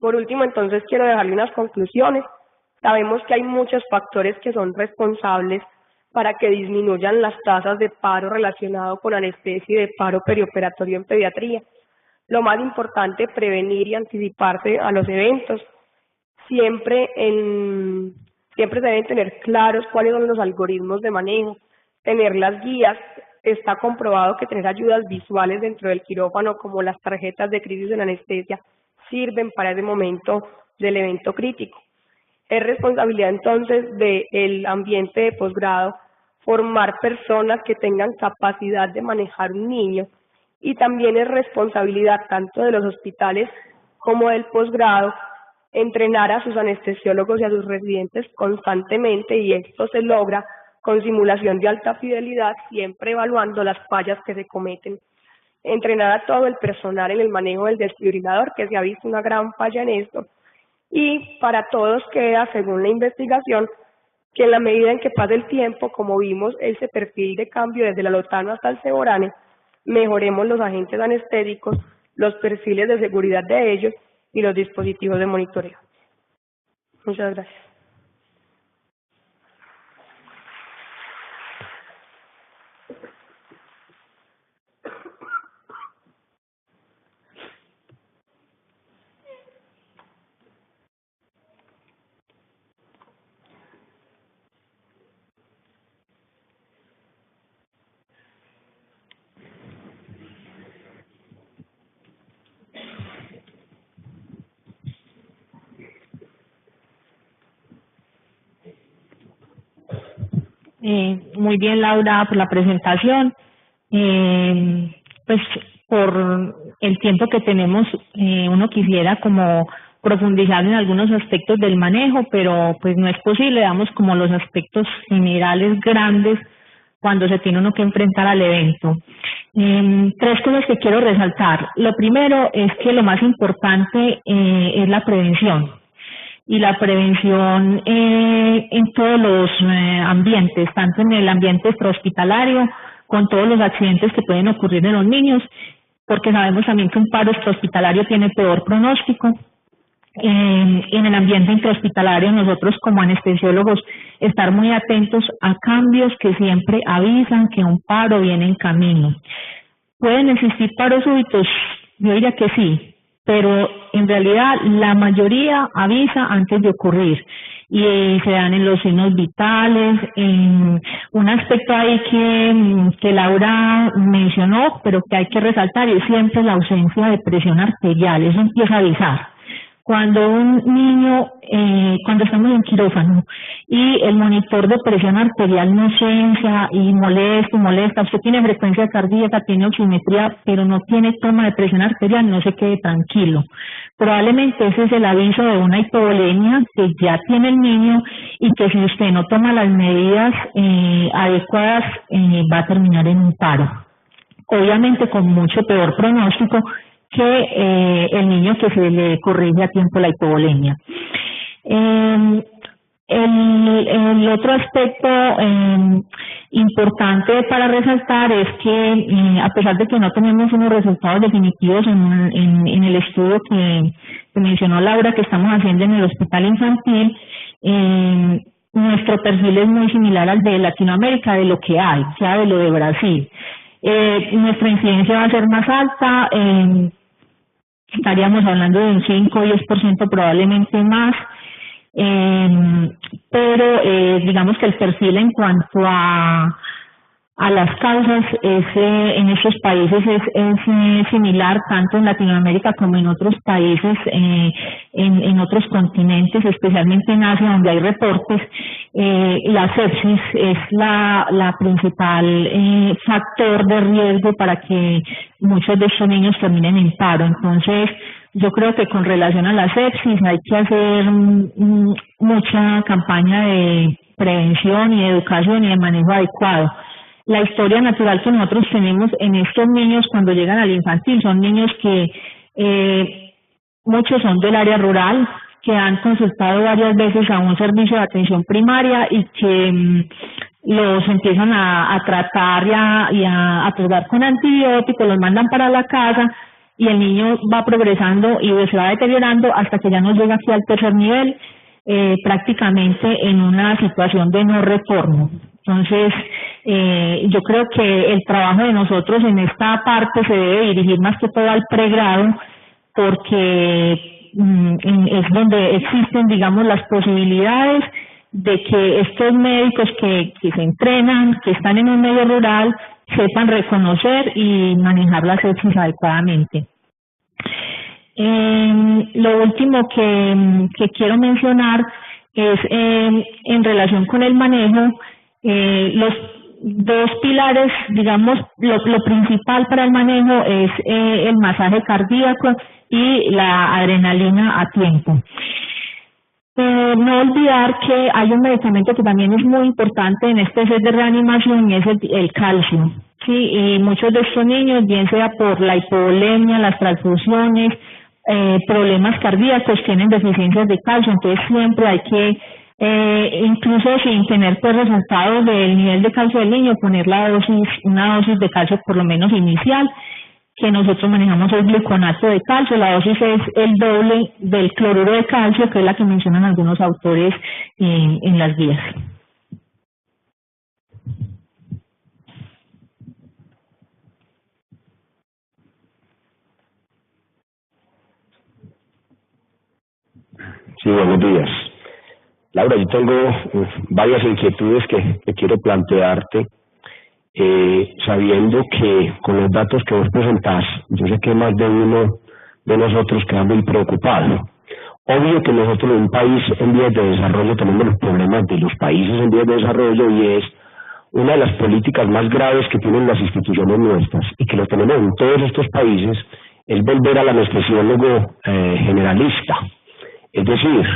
Por último, entonces, quiero dejarle unas conclusiones. Sabemos que hay muchos factores que son responsables para que disminuyan las tasas de paro relacionado con anestesia y de paro perioperatorio en pediatría. Lo más importante, prevenir y anticiparse a los eventos. Siempre se deben tener claros cuáles son los algoritmos de manejo, tener las guías. Está comprobado que tener ayudas visuales dentro del quirófano, como las tarjetas de crisis en anestesia, sirven para ese momento del evento crítico. Es responsabilidad entonces del ambiente de posgrado formar personas que tengan capacidad de manejar un niño, y también es responsabilidad tanto de los hospitales como del posgrado entrenar a sus anestesiólogos y a sus residentes constantemente, y esto se logra con simulación de alta fidelidad, siempre evaluando las fallas que se cometen. Entrenar a todo el personal en el manejo del desfibrilador, que se ha visto una gran falla en esto, y para todos queda, según la investigación, que en la medida en que pase el tiempo, como vimos ese perfil de cambio desde el alotano hasta el ceborane, mejoremos los agentes anestésicos, los perfiles de seguridad de ellos y los dispositivos de monitoreo. Muchas gracias. Muy bien, Laura, por la presentación. Pues por el tiempo que tenemos, uno quisiera como profundizar en algunos aspectos del manejo, pero pues no es posible, damos como los aspectos generales grandes cuando se tiene uno que enfrentar al evento. Tres cosas que quiero resaltar. Lo primero es que lo más importante es la prevención. Y la prevención en todos los ambientes, tanto en el ambiente extrahospitalario, con todos los accidentes que pueden ocurrir en los niños, porque sabemos también que un paro extrahospitalario tiene peor pronóstico. En el ambiente intrahospitalario, nosotros como anestesiólogos estar muy atentos a cambios que siempre avisan que un paro viene en camino. ¿Pueden existir paros súbitos? Yo diría que sí, pero en realidad la mayoría avisa antes de ocurrir y se dan en los signos vitales. Un aspecto ahí que Laura mencionó, pero que hay que resaltar, es siempre la ausencia de presión arterial. Eso empieza a avisar. Cuando un niño, cuando estamos en quirófano y el monitor de presión arterial no cesa y molesta, usted tiene frecuencia cardíaca, tiene oximetría, pero no tiene toma de presión arterial, no se quede tranquilo. Probablemente ese es el aviso de una hipovolemia que ya tiene el niño y que si usted no toma las medidas adecuadas va a terminar en un paro. Obviamente con mucho peor pronóstico que el niño que se le corrige a tiempo la hipovolemia. El otro aspecto importante para resaltar es que a pesar de que no tenemos unos resultados definitivos en el estudio que mencionó Laura que estamos haciendo en el hospital infantil, nuestro perfil es muy similar al de Latinoamérica, de lo que hay, sea de lo de Brasil. Nuestra incidencia va a ser más alta, estaríamos hablando de un 5 o 10% probablemente más, pero digamos que el perfil en cuanto a las causas en estos países es similar tanto en Latinoamérica como en otros países, en otros continentes, especialmente en Asia donde hay reportes. La sepsis es la principal factor de riesgo para que muchos de estos niños terminen en paro. Entonces, yo creo que con relación a la sepsis hay que hacer mucha campaña de prevención y de educación y de manejo adecuado. La historia natural que nosotros tenemos en estos niños cuando llegan al infantil son niños que muchos son del área rural, que han consultado varias veces a un servicio de atención primaria y que los empiezan a tratar y a tratar con antibióticos, los mandan para la casa y el niño va progresando y se va deteriorando hasta que ya nos llega aquí al tercer nivel, prácticamente en una situación de no retorno. Entonces, yo creo que el trabajo de nosotros en esta parte se debe dirigir más que todo al pregrado, porque es donde existen, digamos, las posibilidades de que estos médicos que se entrenan, que están en un medio rural, sepan reconocer y manejar la sepsis adecuadamente. Lo último que quiero mencionar es en relación con el manejo, los dos pilares, digamos, lo principal para el manejo es el masaje cardíaco y la adrenalina a tiempo. No olvidar que hay un medicamento que también es muy importante en este set de reanimación y es el calcio. Sí, y muchos de estos niños, bien sea por la hipovolemia, las transfusiones, problemas cardíacos, tienen deficiencias de calcio, entonces siempre hay que incluso sin tener pues resultados del nivel de calcio del niño, poner una dosis de calcio por lo menos inicial, que nosotros manejamos el gluconato de calcio. La dosis es el doble del cloruro de calcio, que es la que mencionan algunos autores en las guías. Sí, buenos días. Laura, yo tengo varias inquietudes que quiero plantearte, sabiendo que con los datos que vos presentás, yo sé que más de uno de nosotros queda muy preocupado. Obvio que nosotros en un país en vías de desarrollo tenemos los problemas de los países en vías de desarrollo y es una de las políticas más graves que tienen las instituciones nuestras y que lo tenemos en todos estos países es volver al anestesiólogo generalista, es decir,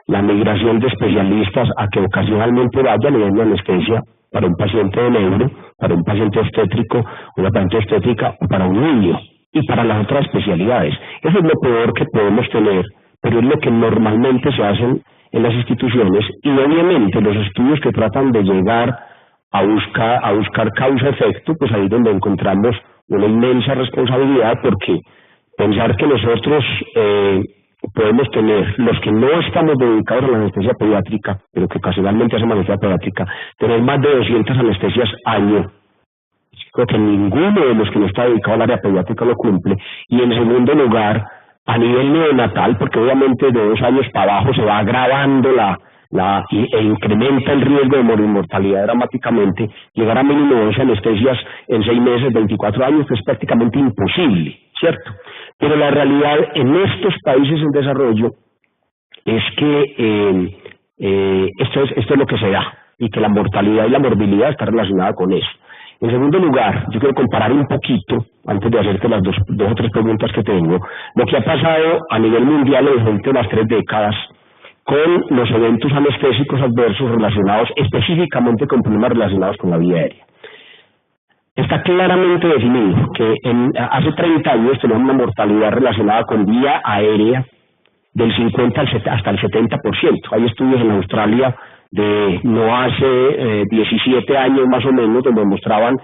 la migración de especialistas a que ocasionalmente vayan y den anestesia para un paciente de neuro, para un paciente obstétrico, una paciente obstétrica o para un niño y para las otras especialidades. Eso es lo peor que podemos tener, pero es lo que normalmente se hacen en las instituciones y obviamente los estudios que tratan de llegar a buscar causa-efecto, pues ahí es donde encontramos una inmensa responsabilidad, porque pensar que nosotros podemos tener, los que no estamos dedicados a la anestesia pediátrica, pero que ocasionalmente hacemos anestesia pediátrica, tener más de 200 anestesias año. Creo que ninguno de los que no está dedicado al área pediátrica lo cumple. Y en segundo lugar, a nivel neonatal, porque obviamente de 2 años para abajo se va agravando e incrementa el riesgo de mortalidad dramáticamente, llegar a mínimo 12 anestesias en 6 meses, 24 años, es prácticamente imposible, ¿cierto? Pero la realidad en estos países en desarrollo es que esto es lo que se da, y que la mortalidad y la morbilidad está relacionada con eso. En segundo lugar, yo quiero comparar un poquito, antes de hacerte las dos o tres preguntas que tengo, lo que ha pasado a nivel mundial en las últimas 3 décadas con los eventos anestésicos adversos relacionados específicamente con problemas relacionados con la vía aérea. Está claramente definido que hace 30 años tenemos una mortalidad relacionada con vía aérea del 50 hasta el 70%. Hay estudios en Australia de no hace 17 años más o menos, donde mostraban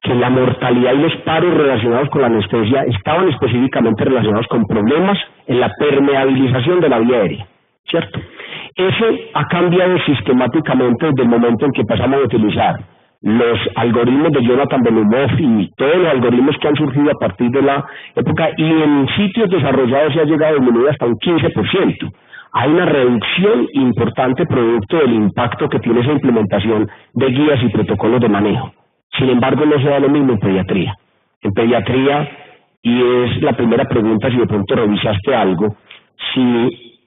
que la mortalidad y los paros relacionados con la anestesia estaban específicamente relacionados con problemas en la permeabilización de la vía aérea, ¿cierto? Eso ha cambiado sistemáticamente desde el momento en que pasamos a utilizar los algoritmos de Jonathan Benumov y todos los algoritmos que han surgido a partir de la época, y en sitios desarrollados se ha llegado a disminuir hasta un 15%. Hay una reducción importante producto del impacto que tiene esa implementación de guías y protocolos de manejo. Sin embargo, no se da lo mismo en pediatría. En pediatría, y es la primera pregunta, si de pronto revisaste algo,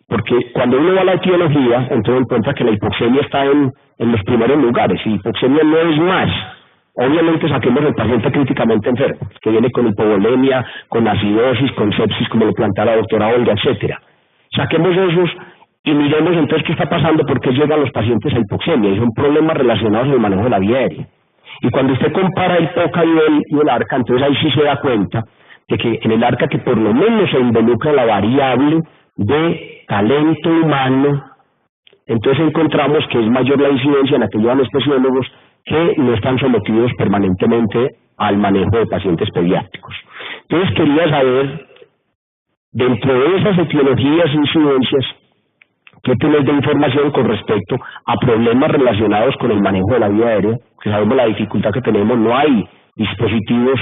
porque cuando uno va a la etiología, entonces encuentra que la hipoxemia está en los primeros lugares, y hipoxemia no es más. Obviamente saquemos el paciente críticamente enfermo, que viene con hipovolemia, con acidosis, con sepsis, como lo plantea la doctora Olga, etcétera. Saquemos esos y miremos entonces qué está pasando, por qué llegan los pacientes a hipoxemia, y son problemas relacionados con el manejo de la vía aérea. Y cuando usted compara el POCA y el ARCA, entonces ahí sí se da cuenta de que en el ARCA, que por lo menos se involucra la variable de talento humano, entonces encontramos que es mayor la incidencia en aquellos anestesiólogos que no están sometidos permanentemente al manejo de pacientes pediátricos. Entonces quería saber, dentro de esas etiologías e incidencias, ¿qué tienes de información con respecto a problemas relacionados con el manejo de la vía aérea? Que sabemos la dificultad que tenemos, no hay dispositivos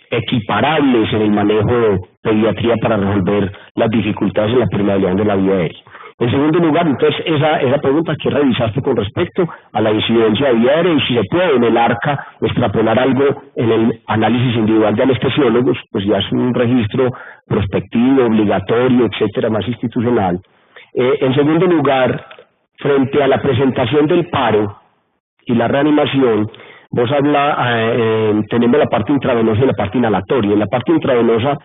equiparables en el manejo de pediatría para resolver las dificultades en la permeabilidad de la vía aérea. En segundo lugar, entonces, esa pregunta que revisaste con respecto a la incidencia de vía aérea, y si se puede en el ARCA extrapolar algo en el análisis individual de anestesiólogos, pues ya es un registro prospectivo, obligatorio, etcétera, más institucional. En segundo lugar, frente a la presentación del paro y la reanimación, vos tenemos la parte intravenosa y la parte inhalatoria. En la parte intravenosa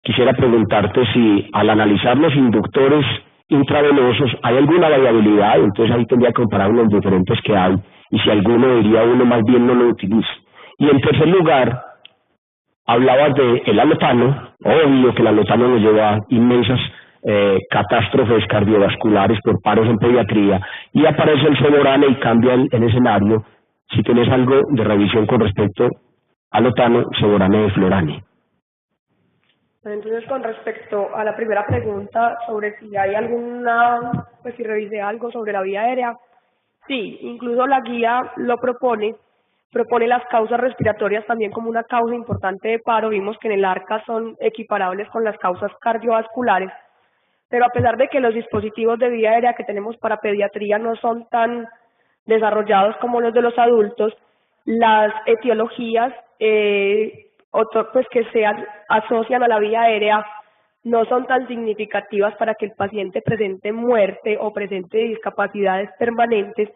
quisiera preguntarte si al analizar los inductores intravenosos hay alguna variabilidad, entonces ahí tendría que comparar los diferentes que hay, y si alguno diría uno más bien no lo utilice. Y en tercer lugar, hablabas del alotano, obvio que el alotano nos lleva a inmensas catástrofes cardiovasculares por paros en pediatría, y aparece el Sevorane y cambia el escenario. Si tienes algo de revisión con respecto al alotano, Sevorane, Florane. Entonces, con respecto a la primera pregunta sobre si hay pues si revisé algo sobre la vía aérea, sí, incluso la guía lo propone las causas respiratorias también como una causa importante de paro. Vimos que en el ARCA son equiparables con las causas cardiovasculares, pero a pesar de que los dispositivos de vía aérea que tenemos para pediatría no son tan desarrollados como los de los adultos, las etiologías pues que se asocian a la vía aérea no son tan significativas para que el paciente presente muerte o presente discapacidades permanentes,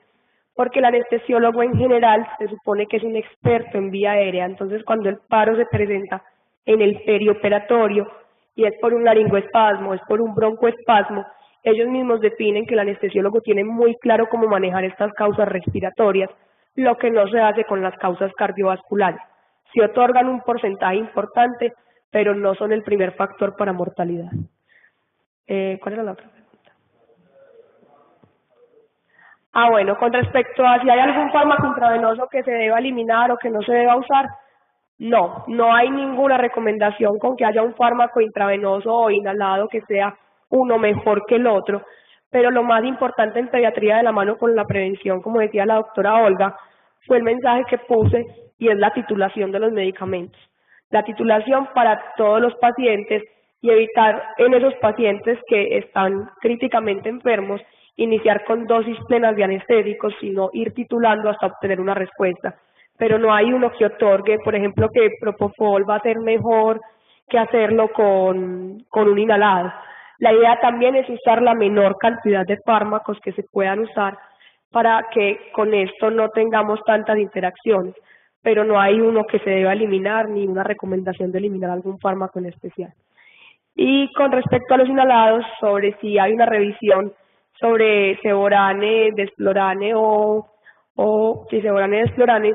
porque el anestesiólogo en general se supone que es un experto en vía aérea, entonces cuando el paro se presenta en el perioperatorio y es por un laringoespasmo, es por un broncoespasmo, ellos mismos definen que el anestesiólogo tiene muy claro cómo manejar estas causas respiratorias, lo que no se hace con las causas cardiovasculares. Se otorgan un porcentaje importante, pero no son el primer factor para mortalidad. ¿Cuál era la otra pregunta? Bueno, con respecto a si hay algún fármaco intravenoso que se deba eliminar o que no se deba usar, no hay ninguna recomendación con que haya un fármaco intravenoso o inhalado que sea uno mejor que el otro, pero lo más importante en pediatría de la mano con la prevención, como decía la doctora Olga, fue el mensaje que puse y es la titulación de los medicamentos. La titulación para todos los pacientes y evitar en esos pacientes que están críticamente enfermos iniciar con dosis plenas de anestésicos, sino ir titulando hasta obtener una respuesta. Pero no hay uno que otorgue, por ejemplo, que Propofol va a ser mejor que hacerlo con un inhalado. La idea también es usar la menor cantidad de fármacos que se puedan usar para que con esto no tengamos tantas interacciones, pero no hay uno que se deba eliminar ni una recomendación de eliminar algún fármaco en especial. Y con respecto a los inhalados, sobre si hay una revisión sobre Ceborane, Desflorane o si Ceborane, Desflorane,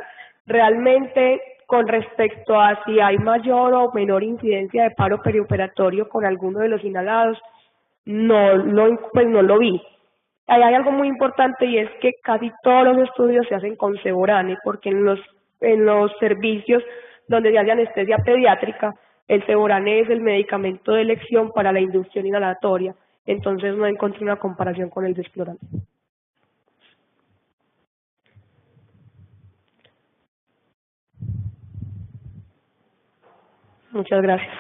realmente con respecto a si hay mayor o menor incidencia de paro perioperatorio con alguno de los inhalados, no lo vi. Hay algo muy importante y es que casi todos los estudios se hacen con Ceborane, porque en los servicios donde se hace anestesia pediátrica, el Ceborane es el medicamento de elección para la inducción inhalatoria, entonces no encontré una comparación con el Desflorane. Muchas gracias.